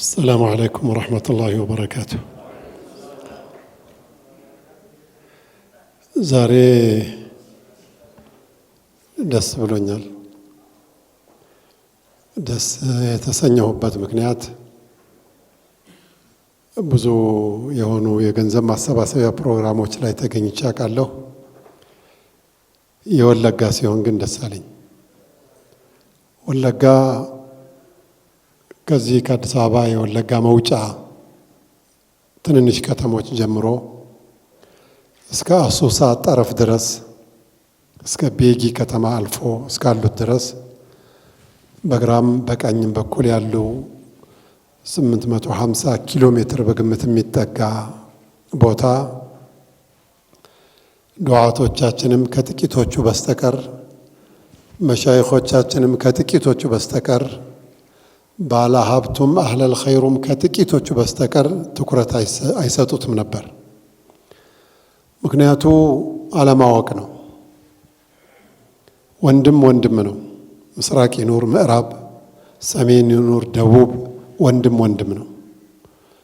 السلام عليكم ورحمة الله وبركاته. ዛሬ ደስ ብሎኛል። ደስ የተሰኘሁበት ምክንያት ብዙ የሆኑ የገንዘብ ማሰባሰቢያ ፕሮግራሞች ላይ ተገኝቼ አውቃለሁ። የወለጋ ሲሆን ግን ደስ አለኝ። ወለጋ ከዚህ ከአዲስ አበባ የወለጋ መውጫ ትንንሽ ከተሞች ጀምሮ እስከ አሶሳ ጠረፍ ድረስ እስከ ቤጊ ከተማ አልፎ እስካሉት ድረስ በግራም በቀኝም በኩል ያሉ 850 ኪሎ ሜትር በግምት የሚጠጋ ቦታ ዱዓቶቻችንም ከጥቂቶቹ በስተቀር መሻይኾቻችንም ከጥቂቶቹ በስተቀር ባለ ሀብቱም አህለል ኸይሩም ከጥቂቶቹ በስተቀር ትኩረት አይሰጡትም ነበር። ምክንያቱ አለማወቅ ነው። ወንድም ወንድም ነው። ምስራቅ ይኑር ምዕራብ፣ ሰሜን ይኑር ደቡብ፣ ወንድም ወንድም ነው።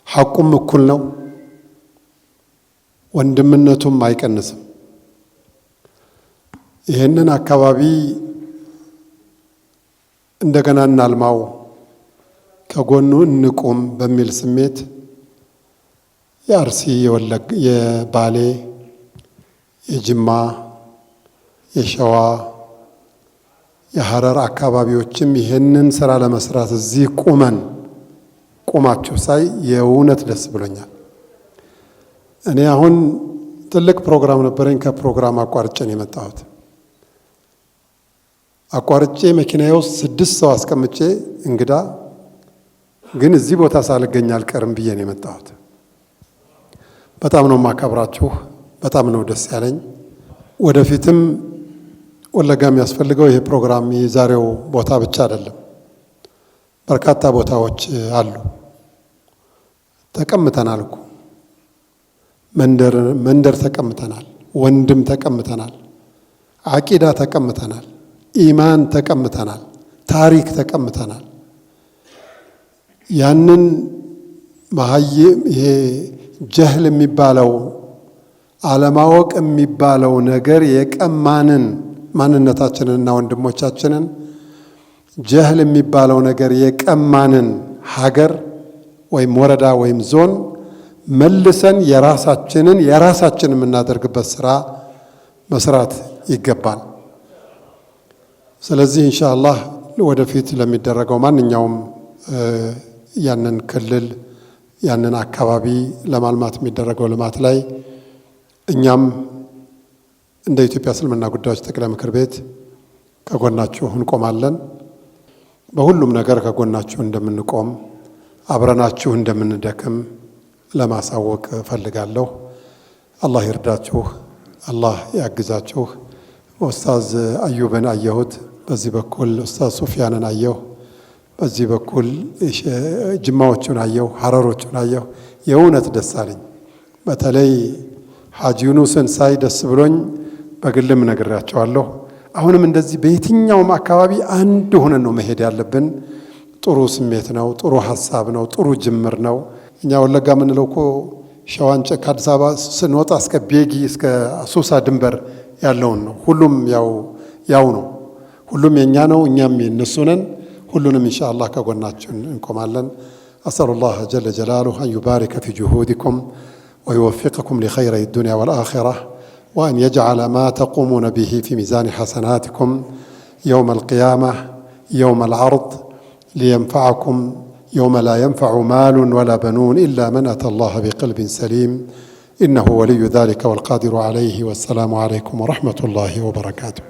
ሐቁም እኩል ነው። ወንድምነቱም አይቀንስም። ይህንን አካባቢ እንደገና እናልማው፣ ከጎኑ እንቁም በሚል ስሜት የአርሲ የባሌ የጅማ የሸዋ የሐረር አካባቢዎችም ይህንን ስራ ለመስራት እዚህ ቁማችሁ ሳይ የእውነት ደስ ብሎኛል። እኔ አሁን ትልቅ ፕሮግራም ነበረኝ። ከፕሮግራም አቋርጬ ነው የመጣሁት። አቋርጬ መኪናዬ ውስጥ 6 ሰው አስቀምጬ እንግዳ ግን እዚህ ቦታ ሳልገኝ አልቀርም ብዬ ነው የመጣሁት። በጣም ነው የማከብራችሁ። በጣም ነው ደስ ያለኝ። ወደፊትም ወለጋ የሚያስፈልገው ይሄ ፕሮግራም የዛሬው ቦታ ብቻ አይደለም። በርካታ ቦታዎች አሉ። ተቀምጠናል እኮ መንደር ተቀምጠናል፣ ወንድም ተቀምጠናል፣ አቂዳ ተቀምጠናል፣ ኢማን ተቀምጠናል፣ ታሪክ ተቀምጠናል። ያንን ይሄ ጀህል የሚባለው አለማወቅ የሚባለው ነገር የቀማንን ማንነታችንንና ወንድሞቻችንን ጀህል የሚባለው ነገር የቀማንን ሀገር ወይም ወረዳ ወይም ዞን መልሰን የራሳችን የምናደርግበት ስራ መስራት ይገባል። ስለዚህ ኢንሻአላህ ወደፊት ለሚደረገው ማንኛውም ያንን ክልል ያንን አካባቢ ለማልማት የሚደረገው ልማት ላይ እኛም እንደ ኢትዮጵያ እስልምና ጉዳዮች ጠቅላይ ምክር ቤት ከጎናችሁ እንቆማለን። በሁሉም ነገር ከጎናችሁ እንደምንቆም አብረናችሁ እንደምንደክም ለማሳወቅ እፈልጋለሁ። አላህ ይርዳችሁ፣ አላህ ያግዛችሁ። ኡስታዝ አዩብን አየሁት፣ በዚህ በኩል ኡስታዝ ሱፊያንን አየሁ፣ በዚህ በኩል ጅማዎቹን አየሁ፣ ሐረሮቹን አየሁ። የእውነት ደስ አለኝ። በተለይ ሐጂ ዩኑስን ሳይ ደስ ብሎኝ በግልም ነግሬያቸዋለሁ። አሁንም እንደዚህ በየትኛውም አካባቢ አንድ ሆነን ነው መሄድ ያለብን። ጥሩ ስሜት ነው፣ ጥሩ ሐሳብ ነው፣ ጥሩ ጅምር ነው። እኛ ወለጋ የምንለው እኮ ሸዋን ከአዲስ አበባ ስንወጣ እስከ ቤጊ እስከ አሶሳ ድንበር ያለውን ነው። ሁሉም ያው ነው። ሁሉም የኛ ነው፣ እኛም የነሱ ነን። ሁሉንም ኢንሻአላህ ከጎናችን እንቆማለን። አሰሉላህ ጀለ ጀላሉሁ አን ዩባሪከ ፊ ጁሁዲኩም ويوفقكم لخير الدنيا والآخرة وأن يجعل ما تقومون به في ميزان حسناتكم يوم القيامة يوم العرض لينفعكم يوم لا ينفع مال ولا بنون إلا من أتى الله بقلب سليم إنه ولي ذلك والقادر عليه. والسلام عليكم ورحمة الله وبركاته.